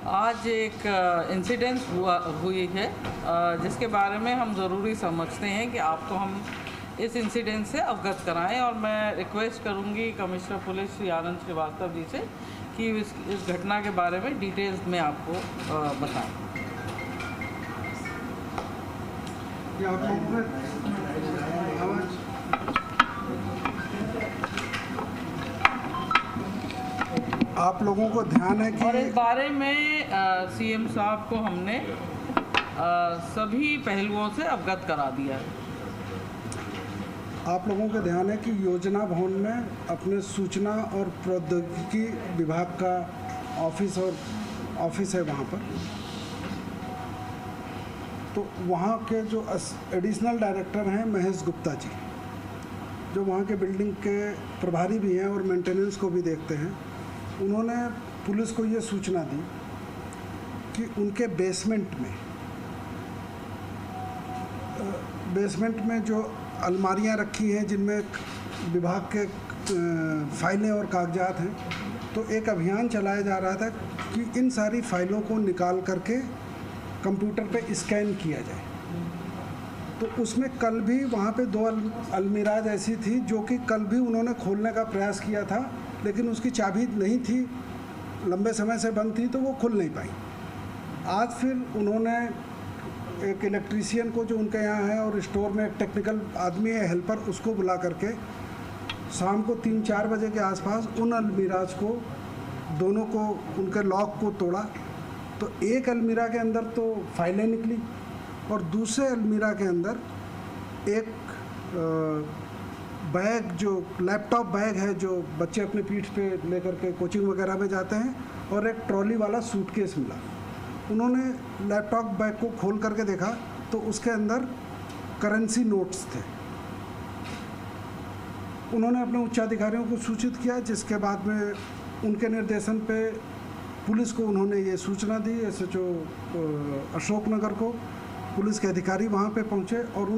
आज एक इंसिडेंस हुई है जिसके बारे में हम ज़रूरी समझते हैं कि आपको हम इस इंसिडेंट से अवगत कराएं, और मैं रिक्वेस्ट करूंगी कमिश्नर पुलिस श्री आनंद श्रीवास्तव जी से कि इस घटना के बारे में डिटेल्स में आपको बताएं। आप लोगों को ध्यान है कि और इस बारे में सीएम साहब को हमने सभी पहलुओं से अवगत करा दिया है। आप लोगों को ध्यान है कि योजना भवन में अपने सूचना और प्रौद्योगिकी विभाग का ऑफिस है वहाँ पर। तो वहाँ के जो एडिशनल डायरेक्टर हैं महेश गुप्ता जी, जो वहाँ के बिल्डिंग के प्रभारी भी हैं और मेंटेनेंस को भी देखते हैं, उन्होंने पुलिस को ये सूचना दी कि उनके बेसमेंट में जो अलमारियां रखी हैं जिनमें विभाग के फाइलें और कागजात हैं, तो एक अभियान चलाया जा रहा था कि इन सारी फाइलों को निकाल करके कंप्यूटर पे स्कैन किया जाए। तो उसमें कल भी वहाँ पे 2 अलमीराज ऐसी थी जो कि कल भी उन्होंने खोलने का प्रयास किया था, लेकिन उसकी चाबी नहीं थी, लंबे समय से बंद थी, तो वो खुल नहीं पाई। आज फिर उन्होंने एक इलेक्ट्रीशियन को जो उनके यहाँ है और स्टोर में एक टेक्निकल आदमी है हेल्पर, उसको बुला करके शाम को 3-4 बजे के आसपास उन अलमीराज को दोनों को उनके लॉक को तोड़ा। तो एक अलमीरा के अंदर तो फाइलें निकली और दूसरे अलमीरा के अंदर एक बैग, जो लैपटॉप बैग है जो बच्चे अपने पीठ पे लेकर के कोचिंग वगैरह में जाते हैं, और एक ट्रॉली वाला सूटकेस मिला। उन्होंने लैपटॉप बैग को खोल करके देखा तो उसके अंदर करेंसी नोट्स थे। उन्होंने अपने उच्चाधिकारियों को सूचित किया, जिसके बाद में उनके निर्देशन पे पुलिस को उन्होंने ये सूचना दी। SHO अशोकनगर को पुलिस के अधिकारी वहाँ पे पहुँचे और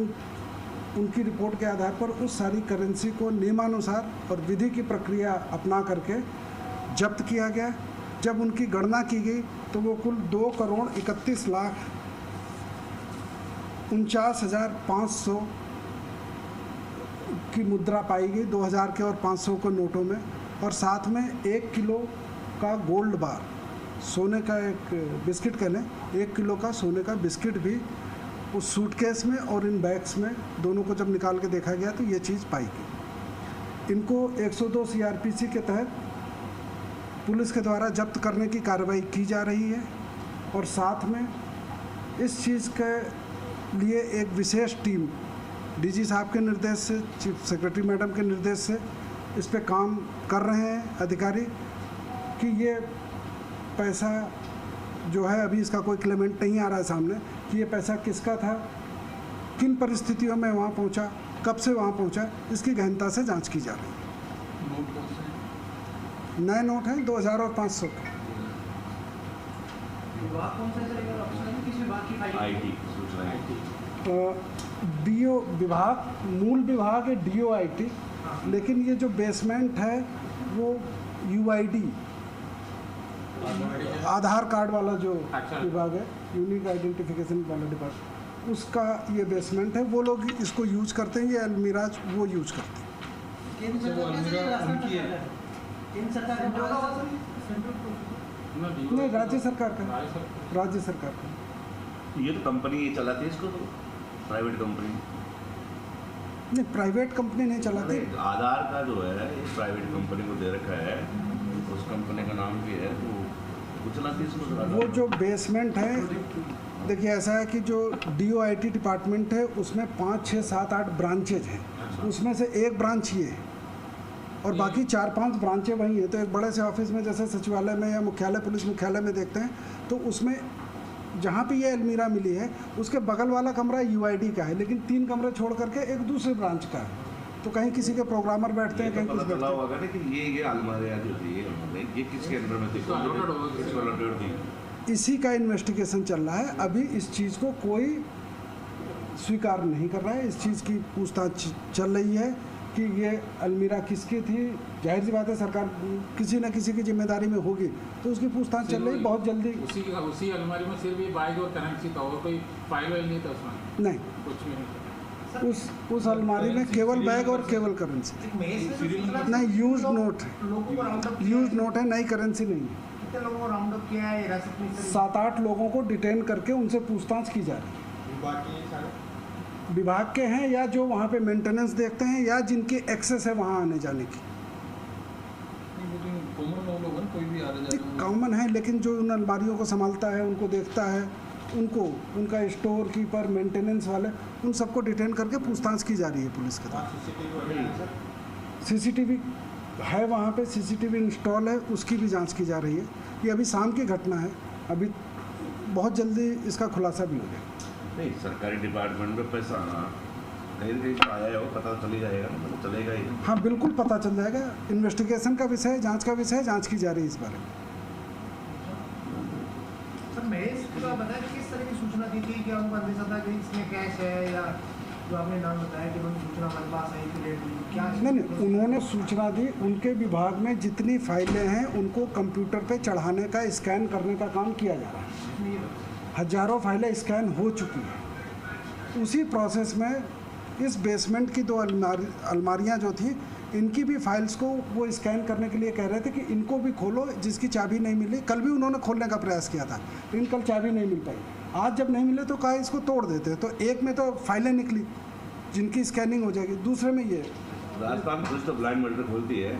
उनकी रिपोर्ट के आधार पर उस सारी करेंसी को नियमानुसार और विधि की प्रक्रिया अपना करके जब्त किया गया। जब उनकी गणना की गई तो वो कुल 2,31,49,500 की मुद्रा पाई गई, 2000 के और 500 के नोटों में, और साथ में 1 किलो का गोल्ड बार, सोने का एक बिस्किट कह लें, 1 किलो का सोने का बिस्किट भी उस सूटकेस में और इन बैग्स में, दोनों को जब निकाल के देखा गया तो ये चीज़ पाई गई। इनको 102 CRPC के तहत पुलिस के द्वारा जब्त करने की कार्रवाई की जा रही है, और साथ में इस चीज़ के लिए एक विशेष टीम DG साहब के निर्देश से, चीफ सेक्रेटरी मैडम के निर्देश से इस पे काम कर रहे हैं अधिकारी कि ये पैसा जो है, अभी इसका कोई क्लेमेंट नहीं आ रहा है सामने कि ये पैसा किसका था, किन परिस्थितियों में वहाँ पहुँचा, कब से वहाँ पहुँचा, इसकी गहनता से जांच की जा रही है। नए नोट हैं 2000 और 500 के। DO विभाग, मूल विभाग है DOIT, लेकिन ये जो बेसमेंट है वो UID, आधार कार्ड वाला जो विभाग है, यूनिक आइडेंटिफिकेशन वाला डिपार्टमेंट, उसका ये बेसमेंट है। वो लोग इसको यूज करते हैं, ये अलमीराज वो यूज करते हैं। नहीं, राज्य सरकार का। ये तो कंपनी चलाती है इसको, तो प्राइवेट कंपनी नहीं, प्राइवेट कंपनी नहीं चलाती। आधार का जो है प्राइवेट कंपनी को दे रखा है, उस कंपनी का नाम भी है, तो वो चलाती है इसको। वो जो बेसमेंट है, देखिए ऐसा है कि जो DOIT डिपार्टमेंट है उसमें 5, 6, 7, 8 ब्रांचेज हैं, उसमें से एक ब्रांच ये है और बाकी 4-5 ब्रांचें वही हैं। तो एक बड़े से ऑफिस में, जैसे सचिवालय में या मुख्यालय, पुलिस मुख्यालय में देखते हैं, तो उसमें जहाँ पे ये अलमीरा मिली है उसके बगल वाला कमरा UID का है, लेकिन 3 कमरे छोड़ करके एक दूसरे ब्रांच का है। तो कहीं किसी के प्रोग्रामर बैठते हैं, कहीं कुछ बैठते हैं। कि ये अलमारियाँ जो थी ये किसके अंदर में थी, इसी का इन्वेस्टिगेशन चल रहा है। अभी इस चीज़ को कोई स्वीकार नहीं कर रहा है, इस चीज़ की पूछताछ चल रही है कि ये अलमीरा किसकी थी। जाहिर सी बात है सरकार किसी न किसी की जिम्मेदारी में होगी, तो उसकी पूछताछ चल रही बहुत जल्दी। उसी अलमारी में सिर्फ ये बैग और करेंसी था और कोई फाइल वाइल नहीं था उसमें? नहीं, कुछ भी नहीं था। उस अलमारी में केवल बैग और केवल करेंसी, नहीं यूज नोट है, यूज नोट है, नई करेंसी नहीं है। कितने लोगों को राउंड अप किया है? 7-8 लोगों को डिटेन करके उनसे पूछताछ की जा रही है। विभाग के हैं या जो वहाँ पे मेंटेनेंस देखते हैं या जिनकी एक्सेस है वहाँ आने जाने की। कॉमन है, लेकिन जो उन अलमारियों को संभालता है, उनको देखता है, उनको उनका स्टोर कीपर, मेंटेनेंस वाले, उन सबको डिटेन करके पूछताछ की जा रही है पुलिस के द्वारा। सीसीटीवी है वहाँ पे, सीसीटीवी इंस्टॉल है, उसकी भी जांच की जा रही है। ये अभी शाम की घटना है, अभी बहुत जल्दी इसका खुलासा भी हो जाएगा। नहीं, सरकारी डिपार्टमेंट में पैसा कहीं न कहीं आया हो, पता चल ही जाएगा, मतलब चलेगा ही। हाँ बिल्कुल पता चल जाएगा। इन्वेस्टिगेशन का विषय है, जांच का विषय है, जांच की जा रही है इस बारे में। सर महेश को बताया किस तरह की सूचना दी थी कि हमको अंदेशा था कि इसमें कैश है, या जो आपने नाम बताया कि उन्होंने सूचना हमारे पास आई कि क्या? नहीं, उन्होंने सूचना दी, उनके विभाग में जितनी फाइलें हैं उनको कंप्यूटर पे चढ़ाने का, स्कैन करने का काम किया जा रहा है। हजारों फाइलें स्कैन हो चुकी हैं। उसी प्रोसेस में इस बेसमेंट की 2 अलमारियां जो थी, इनकी भी फाइल्स को वो स्कैन करने के लिए कह रहे थे कि इनको भी खोलो, जिसकी चाबी नहीं मिली। कल भी उन्होंने खोलने का प्रयास किया था, लेकिन कल चाबी नहीं मिल पाई। आज जब नहीं मिले तो कहा इसको तोड़ देते। तो एक में तो फाइलें निकली जिनकी स्कैनिंग हो जाएगी, दूसरे में ये राजस्थान पुलिस तो ब्लाइंड मर्डर खोलती है,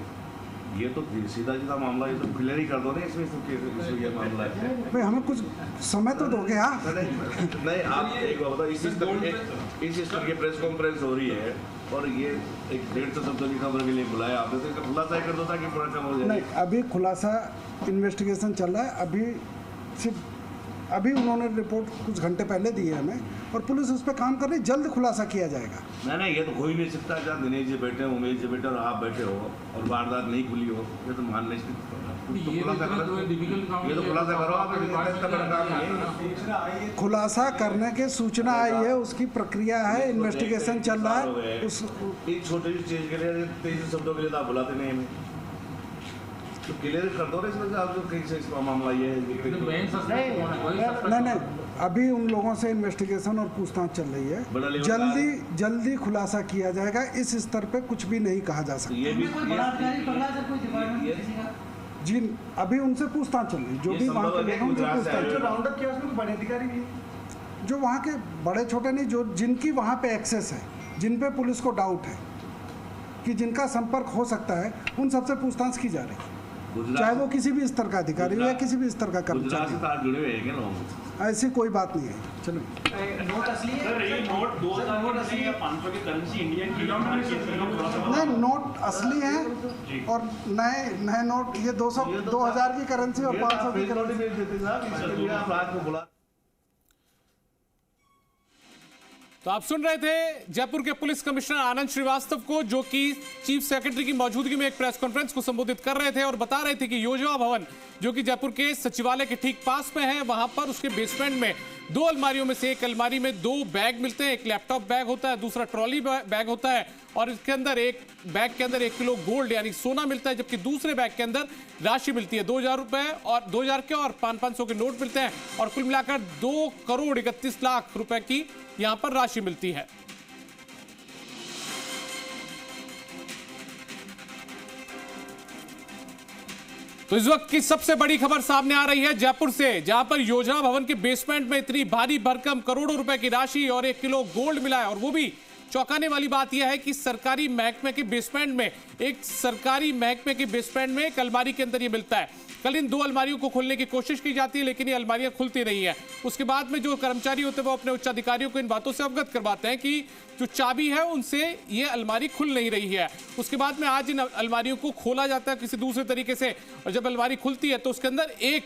ये तो सीधा मामला, ये तो क्लियर ही कर दो ना इसमें ये मामला है। भाई हमें कुछ समय तो दोगे आप? नहीं, आप एक बात बताओ, इस स्तर की प्रेस कॉन्फ्रेंस हो रही है और ये एक 150 शब्दों की खबर के लिए बुलाया आपने, तो इसका खुलासा कर दो ताकि पूरा काम हो जाए। नहीं, अभी खुलासा इन्वेस्टिगेशन चल रहा है। अभी उन्होंने रिपोर्ट कुछ घंटे पहले दी है हमें, और पुलिस उस पर काम कर रही है। जल्द खुलासा किया जाएगा। नहीं, ये तो हो ही नहीं सकता। जहाँ दिनेश जी बैठे, उमेश जी बैठे और आप बैठे हो और वारदात नहीं खुली हो, ये तो मान नहीं सकते। ये तो खुलासा करो आप। खुलासा करने के सूचना आई है, उसकी प्रक्रिया है, इन्वेस्टिगेशन चल रहा है। उस एक छोटी सी चीज के लिए 23 शब्दों के लिए तो आप बुलाते नहीं हमें, तो क्लियर कर दो इसमें से। आप जो कहीं से इसका मामला ये नहीं, अभी उन लोगों से इन्वेस्टिगेशन और पूछताछ चल रही है। जल्दी खुलासा किया जाएगा। इस स्तर पे कुछ भी नहीं कहा जा सकता। जी, अभी उनसे पूछताछ चल रही है, जो भी वहाँ के लोग उनसे पूछताछ। राउंड अप किया उसमें बड़े अधिकारी भी हैं, जो वहाँ के बड़े छोटे नहीं, जो जिनकी वहाँ पे एक्सेस है, जिन पे पुलिस को डाउट है कि जिनका संपर्क हो सकता है, उन सबसे पूछताछ की जा रही है, चाहे वो किसी भी स्तर का अधिकारी हो या किसी भी स्तर का कर्मचारी। ऐसी कोई बात नहीं है। चलो, नोट असली है सर? ये नोट 2000 असली है, 500 की करेंसी इंडियन की। नहीं, नोट असली है और नए नोट, ये 2000 की करेंसी और 500 की करेंसी। तो आप सुन रहे थे जयपुर के पुलिस कमिश्नर आनंद श्रीवास्तव को, जो कि चीफ सेक्रेटरी की मौजूदगी में एक प्रेस कॉन्फ्रेंस को संबोधित कर रहे थे और बता रहे थे कि योजना भवन, जो कि जयपुर के सचिवालय के ठीक पास में है, वहां पर उसके बेसमेंट में 2 अलमारियों में से एक अलमारी में 2 बैग मिलते हैं। एक लैपटॉप बैग होता है, दूसरा ट्रॉली बैग होता है, और इसके अंदर एक बैग के अंदर 1 किलो गोल्ड यानी सोना मिलता है, जबकि दूसरे बैग के अंदर राशि मिलती है 2000 रुपए और 2000 के और 500 के नोट मिलते हैं, और कुल मिलाकर 2 करोड़ 31 लाख रुपए की यहां पर राशि मिलती है। तो इस वक्त की सबसे बड़ी खबर सामने आ रही है जयपुर से, जहां पर योजना भवन के बेसमेंट में इतनी भारी भरकम करोड़ों रुपए की राशि और 1 किलो गोल्ड मिला है। और वो भी चौंकाने वाली बात यह है कि सरकारी महकमे के बेसमेंट में, एक सरकारी महकमे के बेसमेंट में एक अलमारी के अंदर ये मिलता है। कल इन 2 अलमारियों को खोलने की कोशिश की जाती है, लेकिन ये अलमारियां खुलती नहीं है। उसके बाद में जो कर्मचारी होते हैं वो अपने उच्च अधिकारियों को इन बातों से अवगत करवाते हैं कि जो चाबी है उनसे ये अलमारी खुल नहीं रही है। उसके बाद में आज इन अलमारियों को खोला जाता है किसी दूसरे तरीके से, और जब अलमारी खुलती है तो उसके अंदर एक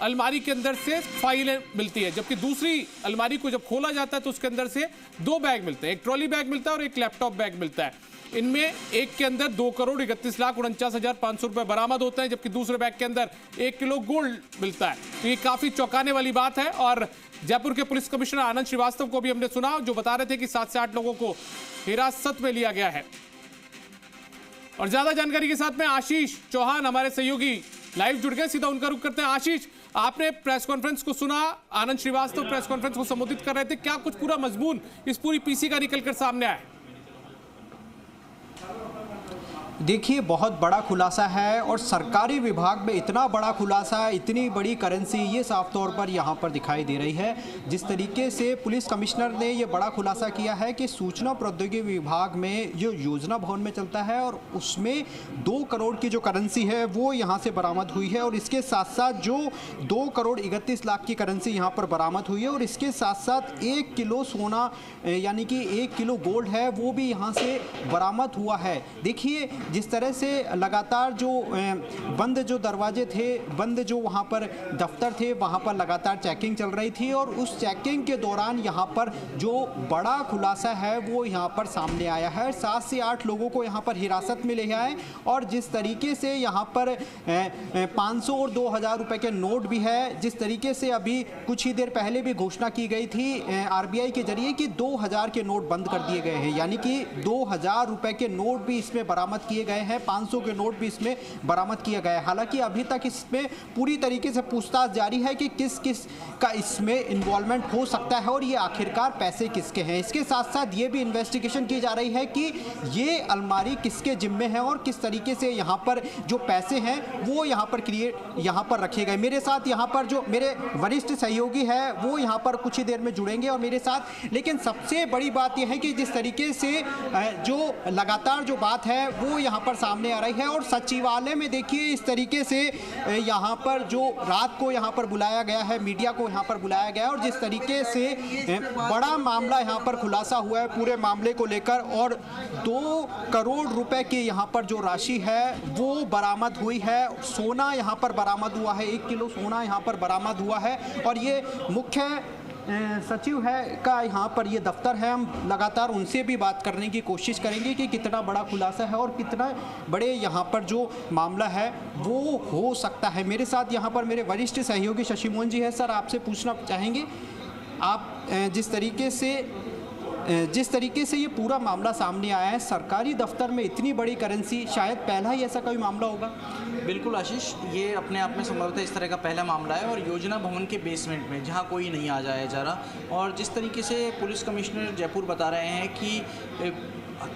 अलमारी के अंदर से फाइलें मिलती है, जबकि दूसरी अलमारी को जब खोला जाता है तो उसके अंदर से 2 बैग मिलते हैं, एक ट्रॉली बैग मिलता है और एक लैपटॉप बैग मिलता है। इनमें एक के अंदर 2 करोड़ 31 लाख 49,500 रुपए बरामद होते हैं, जबकि दूसरे बैग के अंदर 1 किलो गोल्ड मिलता है। तो ये काफी चौंकाने वाली बात है। और जयपुर के पुलिस कमिश्नर आनंद श्रीवास्तव को भी हमने सुना, जो बता रहे थे कि 7 से 8 लोगों को हिरासत में लिया गया है। और ज्यादा जानकारी के साथ में आशीष चौहान हमारे सहयोगी लाइव जुड़ गए, सीधा उनका रुख करते हैं। आशीष, आपने प्रेस कॉन्फ्रेंस को सुना, आनंद श्रीवास्तव प्रेस कॉन्फ्रेंस को संबोधित कर रहे थे, क्या कुछ पूरा मजमून इस पूरी पीसी का निकलकर सामने आया? देखिए, बहुत बड़ा खुलासा है और सरकारी विभाग में इतना बड़ा खुलासा, इतनी बड़ी करेंसी, ये साफ तौर पर यहाँ पर दिखाई दे रही है। जिस तरीके से पुलिस कमिश्नर ने ये बड़ा खुलासा किया है कि सूचना प्रौद्योगिकी विभाग में जो योजना भवन में चलता है और उसमें 2 करोड़ की जो करेंसी है वो यहाँ से बरामद हुई है, और इसके साथ साथ जो 2 करोड़ 31 लाख की करेंसी यहाँ पर बरामद हुई है, और इसके साथ साथ 1 किलो सोना यानी कि 1 किलो गोल्ड है वो भी यहाँ से बरामद हुआ है। देखिए, जिस तरह से लगातार जो बंद जो दरवाजे थे, बंद जो वहाँ पर दफ्तर थे, वहाँ पर लगातार चेकिंग चल रही थी, और उस चेकिंग के दौरान यहाँ पर जो बड़ा खुलासा है वो यहाँ पर सामने आया है। 7 से 8 लोगों को यहाँ पर हिरासत में लिया है, और जिस तरीके से यहाँ पर 500 और 2000 रुपये के नोट भी है, जिस तरीके से अभी कुछ ही देर पहले भी घोषणा की गई थी RBI के जरिए कि 2000 के नोट बंद कर दिए गए हैं, यानी कि 2000 रुपये के नोट भी इसमें बरामद किए गए हैं, 500 के नोट भी इसमें बरामद किया गया है। हालांकि अभी तक इसमें पूरी तरीके से पूछताछ जारी है कि किस किस का इसमें इन्वॉल्वमेंट हो सकता है और ये आखिरकार पैसे किसके हैं। इसके साथ साथ ये भी इन्वेस्टिगेशन की जा रही है कि ये अलमारी किसके जिम्मे है और किस तरीके से यहाँ पर जो पैसे हैं वो यहाँ पर रखे गए। मेरे साथ यहाँ पर जो मेरे वरिष्ठ सहयोगी है वो यहाँ पर कुछ ही देर में जुड़ेंगे और मेरे साथ। लेकिन सबसे बड़ी बात यह है कि जिस तरीके से जो लगातार जो बात है वो यहाँ पर सामने आ रही है, और सचिवालय में देखिए इस तरीके से यहाँ पर जो रात को यहाँ पर बुलाया गया है, मीडिया को यहाँ पर बुलाया गया है, और जिस तरीके से बड़ा मामला यहाँ पर खुलासा हुआ है पूरे मामले को लेकर, और 2 करोड़ रुपए की यहाँ पर जो राशि है वो बरामद हुई है। सोना यहाँ पर बरामद हुआ है, 1 किलो सोना यहाँ पर बरामद हुआ है, और ये मुख्य सचिव है का यहाँ पर ये दफ्तर है। हम लगातार उनसे भी बात करने की कोशिश करेंगे कि कितना बड़ा खुलासा है और कितना बड़े यहाँ पर जो मामला है वो हो सकता है। मेरे साथ यहाँ पर मेरे वरिष्ठ सहयोगी शशि मोहन जी है। सर, आपसे पूछना चाहेंगे, आप जिस तरीके से ये पूरा मामला सामने आया है, सरकारी दफ्तर में इतनी बड़ी करेंसी, शायद पहला ही ऐसा कोई मामला होगा। बिल्कुल आशीष, ये अपने आप में संभवतः इस तरह का पहला मामला है, और योजना भवन के बेसमेंट में जहाँ कोई नहीं आ जाया जा रहा। और जिस तरीके से पुलिस कमिश्नर जयपुर बता रहे हैं कि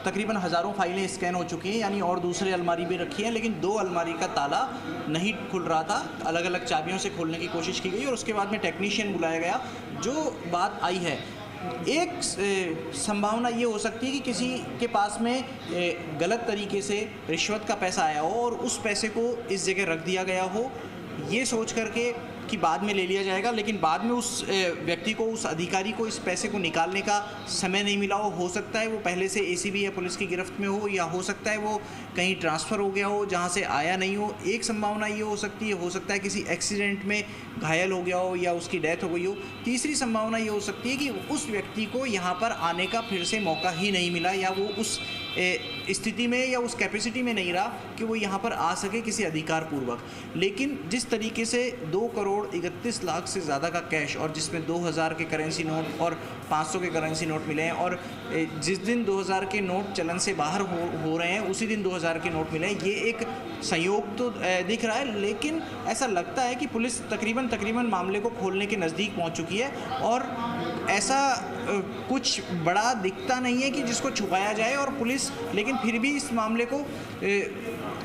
तकरीबन हज़ारों फाइलें स्कैन हो चुकी हैं, यानी और दूसरे अलमारी भी रखी हैं, लेकिन 2 अलमारी का ताला नहीं खुल रहा था। अलग अलग चाबियों से खोलने की कोशिश की गई और उसके बाद में टेक्नीशियन बुलाया गया। जो बात आई है, एक संभावना ये हो सकती है कि किसी के पास में गलत तरीके से रिश्वत का पैसा आया हो और उस पैसे को इस जगह रख दिया गया हो, ये सोच करके कि बाद में ले लिया जाएगा, लेकिन बाद में उस व्यक्ति को, उस अधिकारी को इस पैसे को निकालने का समय नहीं मिला हो सकता है वो पहले से ACB या पुलिस की गिरफ्त में हो, या हो सकता है वो कहीं ट्रांसफ़र हो गया हो जहाँ से आया नहीं हो। एक संभावना ये हो सकता है किसी एक्सीडेंट में घायल हो गया हो या उसकी डेथ हो गई हो। तीसरी संभावना ये हो सकती है कि उस व्यक्ति को यहाँ पर आने का फिर से मौका ही नहीं मिला, या वो उस स्थिति में या उस कैपेसिटी में नहीं रहा कि वो यहाँ पर आ सके किसी अधिकार पूर्वक। लेकिन जिस तरीके से 2 करोड़ 31 लाख से ज़्यादा का कैश, और जिसमें 2000 के करेंसी नोट और 500 के करेंसी नोट मिले हैं, और जिस दिन 2000 के नोट चलन से बाहर हो रहे हैं उसी दिन 2000 के नोट मिले हैं, ये एक संयोग तो दिख रहा है। लेकिन ऐसा लगता है कि पुलिस तकरीबन मामले को खोलने के नज़दीक पहुँच चुकी है, और ऐसा कुछ बड़ा दिखता नहीं है कि जिसको छुपाया जाए, और पुलिस लेकिन फिर भी इस मामले को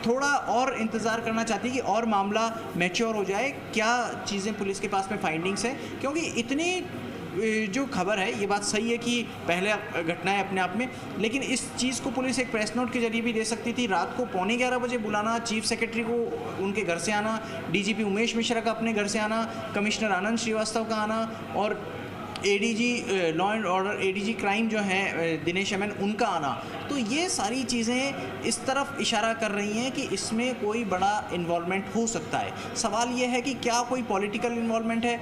थोड़ा और इंतज़ार करना चाहती है कि और मामला मैच्योर हो जाए। क्या चीज़ें पुलिस के पास में फाइंडिंग्स हैं, क्योंकि इतनी जो खबर है, ये बात सही है कि पहले घटना है अपने आप में, लेकिन इस चीज़ को पुलिस एक प्रेस नोट के जरिए भी दे सकती थी। रात को 11:15 बजे बुलाना, चीफ सेक्रेटरी को उनके घर से आना, DGP उमेश मिश्रा का अपने घर से आना, कमिश्नर आनंद श्रीवास्तव का आना, और ADG law and order, ADG crime जो है दिनेश एमएन, उनका आना, तो ये सारी चीज़ें इस तरफ इशारा कर रही हैं कि इसमें कोई बड़ा इन्वॉल्वमेंट हो सकता है। सवाल ये है कि क्या कोई पॉलिटिकल इन्वॉल्वमेंट है,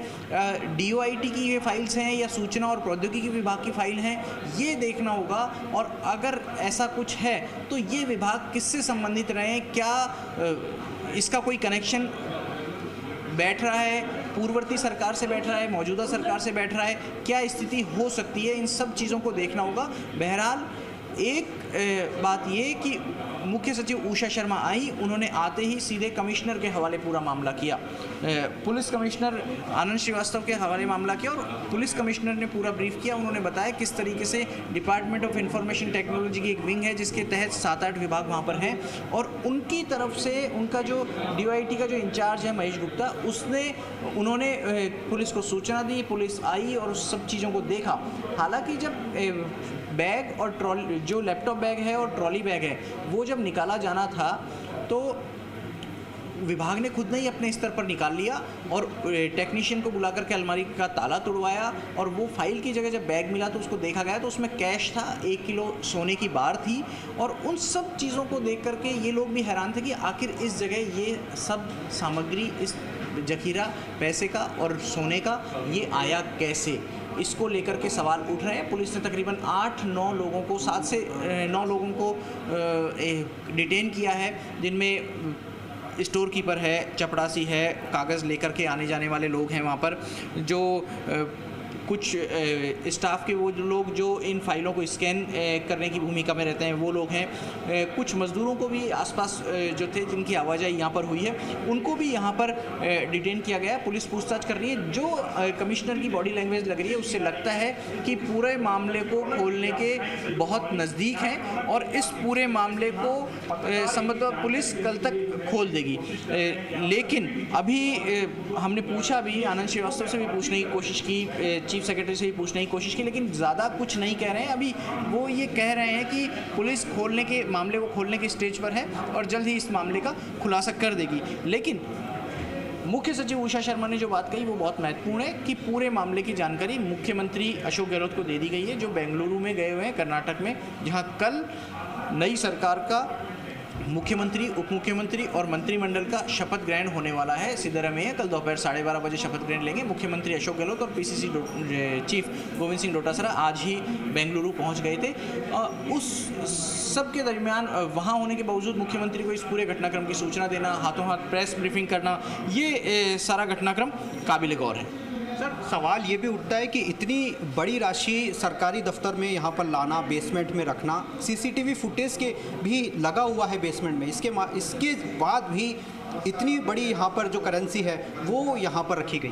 DOIT की ये फाइल्स हैं या सूचना और प्रौद्योगिकी विभाग की फाइल हैं, ये देखना होगा। और अगर ऐसा कुछ है तो ये विभाग किससे संबंधित रहे हैं, क्या इसका कोई कनेक्शन बैठ रहा है, पूर्ववर्ती सरकार से बैठ रहा है, मौजूदा सरकार से बैठ रहा है, क्या स्थिति हो सकती है, इन सब चीज़ों को देखना होगा। बहरहाल एक बात ये कि मुख्य सचिव उषा शर्मा आई, उन्होंने आते ही सीधे कमिश्नर के हवाले पूरा मामला किया। पुलिस कमिश्नर आनंद श्रीवास्तव के हवाले मामला किया और पुलिस कमिश्नर ने पूरा ब्रीफ किया। उन्होंने बताया किस तरीके से डिपार्टमेंट ऑफ इंफॉर्मेशन टेक्नोलॉजी की एक विंग है जिसके तहत 7-8 विभाग वहाँ पर हैं, और उनकी तरफ से उनका जो DOIT का जो इंचार्ज है महेश गुप्ता, उन्होंने पुलिस को सूचना दी, पुलिस आई और उस सब चीज़ों को देखा। हालांकि जब बैग और ट्रॉली, जो लैपटॉप बैग है और ट्रॉली बैग है, वो जब निकाला जाना था तो विभाग ने खुद ने ही अपने स्तर पर निकाल लिया और टेक्नीशियन को बुला करके अलमारी का ताला तोड़वाया, और वो फाइल की जगह जब बैग मिला तो उसको देखा गया तो उसमें कैश था, 1 किलो सोने की बार थी। और उन सब चीज़ों को देख करके ये लोग भी हैरान थे कि आखिर इस जगह ये सब सामग्री, इस जखीरा पैसे का और सोने का, ये आया कैसे, इसको लेकर के सवाल उठ रहे हैं। पुलिस ने तकरीबन 8-9 लोगों को, 7 से 9 लोगों को डिटेन किया है, जिनमें स्टोर कीपर है, चपड़ासी है, कागज़ लेकर के आने जाने वाले लोग हैं वहाँ पर, जो कुछ स्टाफ के वो लोग जो इन फाइलों को स्कैन करने की भूमिका में रहते हैं वो लोग हैं। कुछ मज़दूरों को भी आसपास जो थे जिनकी आवाजाही यहाँ पर हुई है उनको भी यहाँ पर डिटेन किया गया है। पुलिस पूछताछ कर रही है। जो कमिश्नर की बॉडी लैंग्वेज लग रही है उससे लगता है कि पूरे मामले को खोलने के बहुत नज़दीक हैं और इस पूरे मामले को संभवतः पुलिस कल तक खोल देगी। लेकिन अभी हमने पूछा भी, आनंद श्रीवास्तव से भी पूछने की कोशिश की, चीफ सेक्रेटरी से भी पूछने की कोशिश की, लेकिन ज़्यादा कुछ नहीं कह रहे हैं। अभी वो ये कह रहे हैं कि पुलिस मामले को खोलने के स्टेज पर है और जल्द ही इस मामले का खुलासा कर देगी। लेकिन मुख्य सचिव उषा शर्मा ने जो बात कही वो बहुत महत्वपूर्ण है कि पूरे मामले की जानकारी मुख्यमंत्री अशोक गहलोत को दे दी गई है, जो बेंगलुरु में गए हुए हैं, कर्नाटक में, जहाँ कल नई सरकार का मुख्यमंत्री, उप मुख्यमंत्री और मंत्रिमंडल का शपथ ग्रहण होने वाला है। सिद्धरामैया कल दोपहर 12:30 बजे शपथ ग्रहण लेंगे। मुख्यमंत्री अशोक गहलोत और PCC चीफ गोविंद सिंह डोटासरा आज ही बेंगलुरु पहुंच गए थे। उस सब के दरमियान वहां होने के बावजूद मुख्यमंत्री को इस पूरे घटनाक्रम की सूचना देना, हाथों हाथ प्रेस ब्रीफिंग करना, ये सारा घटनाक्रम काबिल गौर है। सर, सवाल ये भी उठता है कि इतनी बड़ी राशि सरकारी दफ्तर में यहाँ पर लाना, बेसमेंट में रखना, CCTV फुटेज के भी लगा हुआ है बेसमेंट में, इसके बाद भी इतनी बड़ी यहाँ पर जो करेंसी है वो यहाँ पर रखी गई।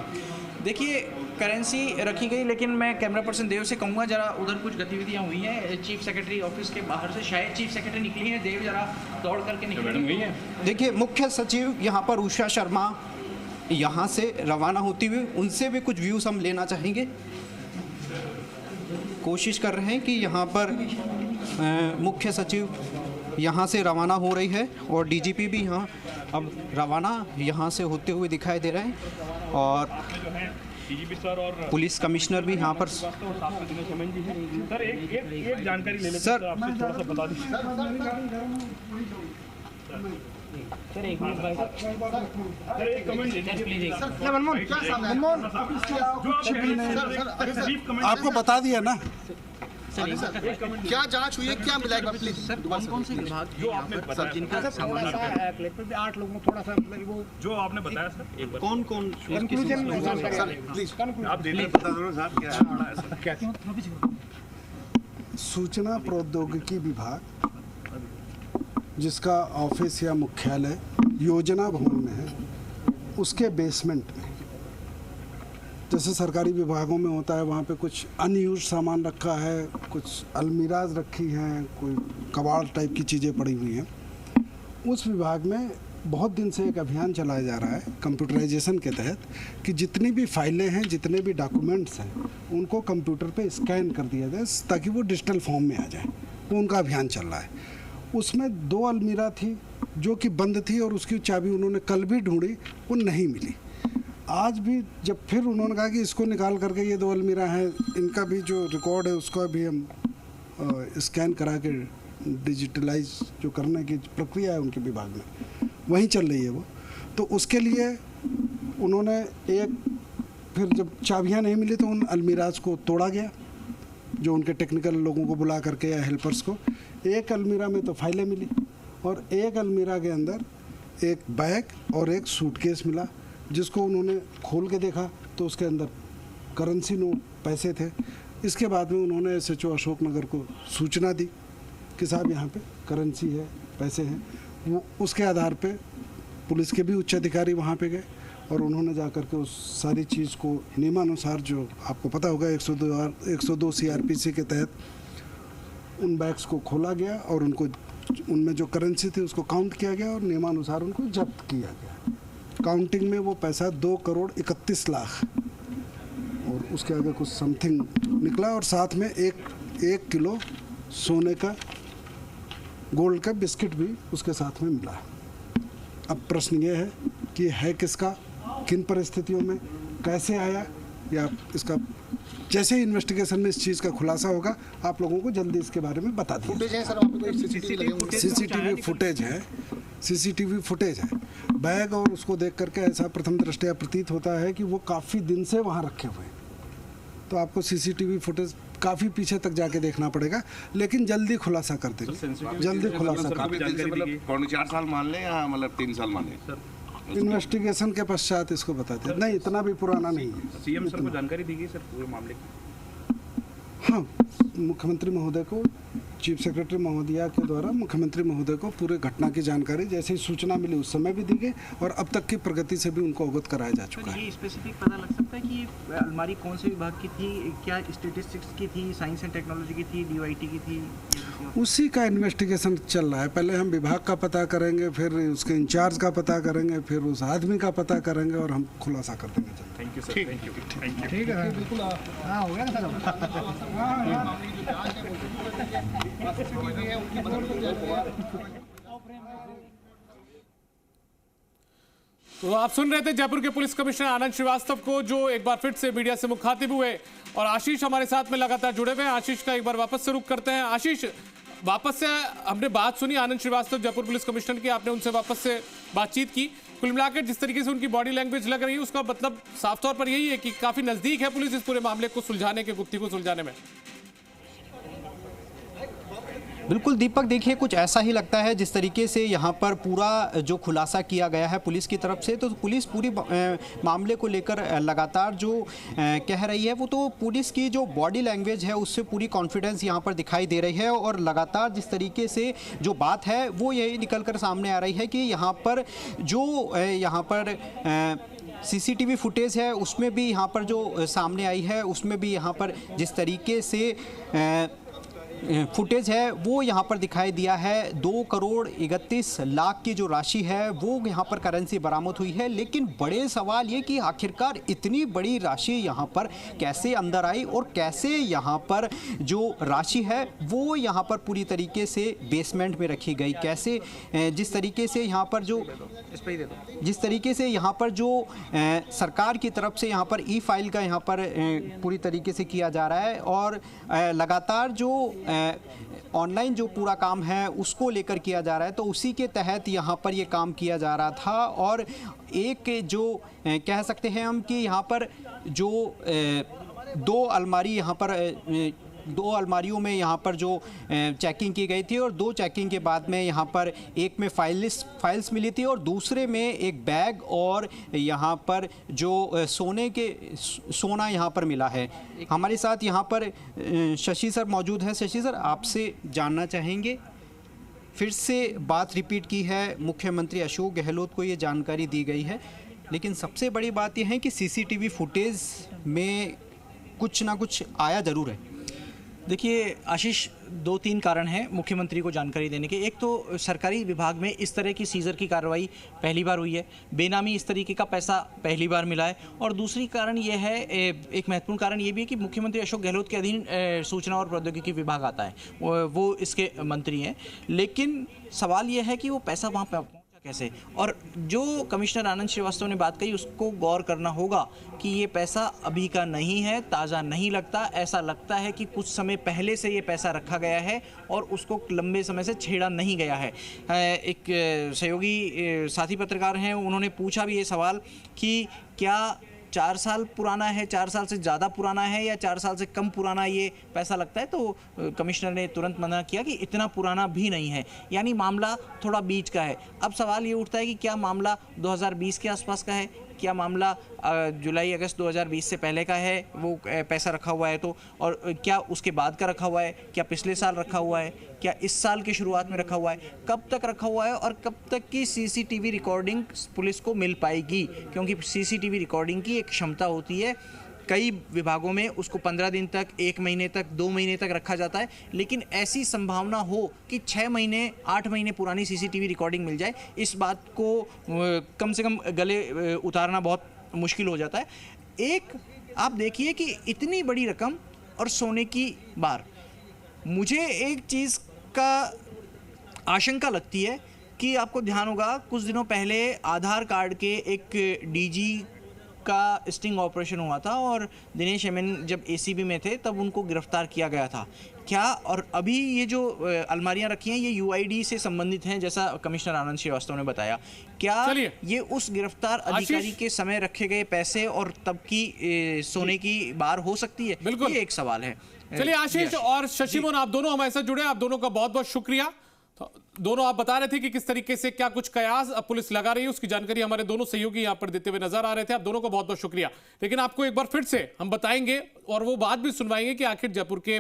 देखिए, करेंसी रखी गई, लेकिन मैं कैमरा पर्सन देव से कहूँगा जरा उधर कुछ गतिविधियाँ हुई हैं चीफ सेक्रेटरी ऑफिस के बाहर से, शायद चीफ सेक्रेटरी निकली है, देव जरा दौड़ करके निकली है। देखिए, मुख्य सचिव यहाँ पर उषा शर्मा यहाँ से रवाना होती हुई, उनसे भी कुछ व्यूज़ हम लेना चाहेंगे। कोशिश कर रहे हैं कि यहाँ पर मुख्य सचिव यहाँ से रवाना हो रही है और DGP भी यहाँ अब रवाना यहाँ से होते हुए दिखाई दे रहे हैं और पुलिस कमिश्नर भी यहाँ पर। सर, एक जानकारी ले लेते सर, आपसे थोड़ा सा बता दीजिए। सर, एक मिनट भाई, सर एक कमेंट ले लीजिए। आपको बता दिया ना क्या जांच हुई है, क्या मिला है प्लीज? सर, कौन से विभाग जो आपने बताया, जिनका कलेक्टर पे 8 लोगों को थोड़ा सा वो जो आपने बताया सर, एक बार कौन कंक्लूजन आप डिटेल बता दो साहब, क्या है? सूचना प्रौद्योगिकी विभाग, जिसका ऑफिस या मुख्यालय योजना भवन में है, उसके बेसमेंट में, जैसे सरकारी विभागों में होता है, वहाँ पे कुछ अनयूज सामान रखा है, कुछ अलमीराज रखी हैं, कोई कबाड़ टाइप की चीज़ें पड़ी हुई हैं। उस विभाग में बहुत दिन से एक अभियान चलाया जा रहा है कंप्यूटराइजेशन के तहत कि जितनी भी फाइलें हैं, जितने भी डॉक्यूमेंट्स हैं, उनको कंप्यूटर पे स्कैन कर दिया जाए ताकि वो डिजिटल फॉर्म में आ जाए। वो उनका अभियान चल रहा है। उसमें 2 अलमीरा थी जो कि बंद थी और उसकी चाबी उन्होंने कल भी ढूंढी, वो नहीं मिली। आज भी जब फिर उन्होंने कहा कि इसको निकाल करके, ये 2 अलमीरा हैं, इनका भी जो रिकॉर्ड है उसका भी हम स्कैन करा के डिजिटलाइज जो करने की प्रक्रिया है उनके विभाग में वहीं चल रही है वो। तो उसके लिए उन्होंने फिर जब चाबियां नहीं मिली तो उन अलमीराज को तोड़ा गया, जो उनके टेक्निकल लोगों को बुला करके या हेल्पर्स को। एक अलमीरा में तो फाइलें मिली और एक अलमीरा के अंदर एक बैग और एक सूटकेस मिला, जिसको उन्होंने खोल के देखा तो उसके अंदर करेंसी नोट, पैसे थे। इसके बाद में उन्होंने SHO अशोकनगर को सूचना दी कि साहब यहाँ पे करेंसी है, पैसे हैं, वो उसके आधार पे पुलिस के भी उच्च अधिकारी वहाँ पे गए और उन्होंने जा कर के उस सारी चीज़ को नियमानुसार, जो आपको पता होगा 102 CRPC के तहत उन बैग्स को खोला गया और उनको उनमें जो करेंसी थी उसको काउंट किया गया और नियमानुसार उनको जब्त किया गया। काउंटिंग में वो पैसा 2,31,00,000 और उसके आगे कुछ समथिंग निकला और साथ में एक किलो सोने का गोल्ड का बिस्किट भी उसके साथ में मिला। अब प्रश्न ये है कि है किसका, किन परिस्थितियों में, कैसे आया, या इसका जैसे ही इन्वेस्टिगेशन में इस चीज़ का खुलासा होगा आप लोगों को जल्दी इसके बारे में बता दिया। CCTV फुटेज है। बैग और उसको देख करके ऐसा प्रथम दृष्टया प्रतीत होता है कि वो काफ़ी दिन से वहाँ रखे हुए हैं, तो आपको CCTV फुटेज काफ़ी पीछे तक जाके देखना पड़ेगा, लेकिन जल्दी खुलासा कर देंगे, जल्दी खुलासा कर देंगे। 4 साल मान लें या मतलब 3 साल मान लें? इन्वेस्टिगेशन के पश्चात इसको बताते हैं। नहीं, इतना भी पुराना नहीं है। सीएम सर को जानकारी दी गई सर पूरे मामले की? हाँ, मुख्यमंत्री महोदय को, चीफ सेक्रेटरी महोदया के द्वारा मुख्यमंत्री महोदय को पूरे घटना की जानकारी जैसे ही सूचना मिली उस समय भी दी गई और अब तक की प्रगति से भी उनको अवगत कराया जा चुका है। ये स्पेसिफिक पता लग सकता है कि ये अलमारी कौन से विभाग की थी, क्या स्टैटिस्टिक्स की थी, साइंस एंड टेक्नोलॉजी की थी, DIT की थी? उसी का इन्वेस्टिगेशन चल रहा है। पहले हम विभाग का पता करेंगे, फिर उसके इंचार्ज का पता करेंगे, फिर उस आदमी का पता करेंगे और हम खुलासा कर देंगे। Thank you sir. Thank you. ठीक है, बिल्कुल। हाँ, हो गया ना तो आप सुन रहे थे जयपुर के पुलिस कमिश्नर आनंद श्रीवास्तव को, जो एक बार फिर से मीडिया से मुखातिब हुए और आशीष हमारे साथ में लगातार जुड़े हुए हैं। आशीष का एक बार वापस से रुख करते हैं। आशीष, वापस से हमने बात सुनी आनंद श्रीवास्तव जयपुर पुलिस कमिश्नर की, आपने उनसे वापस से बातचीत की। कुल मिलाकर जिस तरीके से उनकी बॉडी लैंग्वेज लग रही है उसका मतलब साफ तौर पर यही है कि काफी नजदीक है पुलिस इस पूरे मामले को सुलझाने के, गुत्थी को सुलझाने में। बिल्कुल दीपक, देखिए कुछ ऐसा ही लगता है जिस तरीके से यहाँ पर पूरा जो खुलासा किया गया है पुलिस की तरफ से, तो पुलिस पूरी मामले को लेकर लगातार जो कह रही है वो तो पुलिस की जो बॉडी लैंग्वेज है उससे पूरी कॉन्फिडेंस यहाँ पर दिखाई दे रही है और लगातार जिस तरीके से जो बात है वो यही निकल कर सामने आ रही है कि यहाँ पर जो CCTV फुटेज है उसमें भी यहाँ पर जो सामने आई है उसमें भी यहाँ पर जिस तरीके से फुटेज है वो यहाँ पर दिखाई दिया है। 2,31,00,000 की जो राशि है वो यहाँ पर करेंसी बरामद हुई है, लेकिन बड़े सवाल ये कि आखिरकार इतनी बड़ी राशि यहाँ पर कैसे अंदर आई और कैसे यहाँ पर जो राशि है वो यहाँ पर पूरी तरीके से बेसमेंट में रखी गई, कैसे जिस तरीके से यहाँ पर जो सरकार की तरफ से यहाँ पर ई-फाइल का यहाँ पर पूरी तरीके से किया जा रहा है और लगातार जो ऑनलाइन जो पूरा काम है उसको लेकर किया जा रहा है, तो उसी के तहत यहाँ पर ये काम किया जा रहा था। और एक जो कह सकते हैं हम कि यहाँ पर जो 2 अलमारी यहाँ पर 2 अलमारियों में यहाँ पर जो चेकिंग की गई थी और 2 चेकिंग के बाद में यहाँ पर एक में फाइल्स मिली थी और दूसरे में एक बैग और यहाँ पर जो सोना यहाँ पर मिला है। हमारे साथ यहाँ पर शशि सर मौजूद हैं। शशि सर, आपसे जानना चाहेंगे, फिर से बात रिपीट की है, मुख्यमंत्री अशोक गहलोत को ये जानकारी दी गई है, लेकिन सबसे बड़ी बात यह है कि CCTV फुटेज में कुछ ना कुछ आया ज़रूर है। देखिए आशीष, 2-3 कारण हैं मुख्यमंत्री को जानकारी देने के। एक तो सरकारी विभाग में इस तरह की सीजर की कार्रवाई पहली बार हुई है, बेनामी इस तरीके का पैसा पहली बार मिला है। और दूसरी कारण ये है, एक महत्वपूर्ण कारण ये भी है कि मुख्यमंत्री अशोक गहलोत के अधीन सूचना और प्रौद्योगिकी विभाग आता है, वो इसके मंत्री हैं। लेकिन सवाल ये है कि वो पैसा वहाँ पर कैसे, और जो कमिश्नर आनंद श्रीवास्तव ने बात कही उसको गौर करना होगा कि ये पैसा अभी का नहीं है, ताज़ा नहीं लगता। ऐसा लगता है कि कुछ समय पहले से ये पैसा रखा गया है और उसको लंबे समय से छेड़ा नहीं गया है। एक सहयोगी साथी पत्रकार हैं, उन्होंने पूछा भी ये सवाल कि क्या 4 साल पुराना है, 4 साल से ज़्यादा पुराना है या 4 साल से कम पुराना ये पैसा लगता है, तो कमिश्नर ने तुरंत मना किया कि इतना पुराना भी नहीं है, यानी मामला थोड़ा बीच का है। अब सवाल ये उठता है कि क्या मामला 2020 के आसपास का है क्या मामला जुलाई अगस्त 2020 से पहले का है, वो पैसा रखा हुआ है तो, और क्या उसके बाद का रखा हुआ है, क्या पिछले साल रखा हुआ है, क्या इस साल की शुरुआत में रखा हुआ है, कब तक रखा हुआ है और कब तक की सीसीटीवी रिकॉर्डिंग पुलिस को मिल पाएगी, क्योंकि सीसीटीवी रिकॉर्डिंग की एक क्षमता होती है। कई विभागों में उसको 15 दिन तक, 1 महीने तक, 2 महीने तक रखा जाता है, लेकिन ऐसी संभावना हो कि 6 महीने 8 महीने पुरानी सीसीटीवी रिकॉर्डिंग मिल जाए, इस बात को कम से कम गले उतारना बहुत मुश्किल हो जाता है। एक आप देखिए कि इतनी बड़ी रकम और सोने की बार, मुझे एक चीज़ का आशंका लगती है कि आपको ध्यान होगा कुछ दिनों पहले आधार कार्ड के एक डीजी का स्टिंग ऑपरेशन हुआ था और दिनेश एमएन जब एसीबी में थे तब उनको गिरफ्तार किया गया था क्या, और अभी ये जो अलमारियां रखी हैं ये यूआईडी से संबंधित हैं, जैसा कमिश्नर आनंद श्रीवास्तव ने बताया। क्या ये उस गिरफ्तार अधिकारी के समय रखे गए पैसे और तब की सोने की बार हो सकती है? बिल्कुल, ये एक सवाल है। चलिए आशीष और शशिमोहन, आप दोनों हमारे साथ जुड़े, आप दोनों का बहुत बहुत शुक्रिया। तो दोनों आप बता रहे थे कि किस तरीके से क्या कुछ कयास अब पुलिस लगा रही है, उसकी जानकारी हमारे दोनों सहयोगी यहां पर देते हुए नजर आ रहे थे। आप दोनों को बहुत बहुत शुक्रिया। लेकिन आपको एक बार फिर से हम बताएंगे और वो बात भी सुनवाएंगे कि आखिर जयपुर के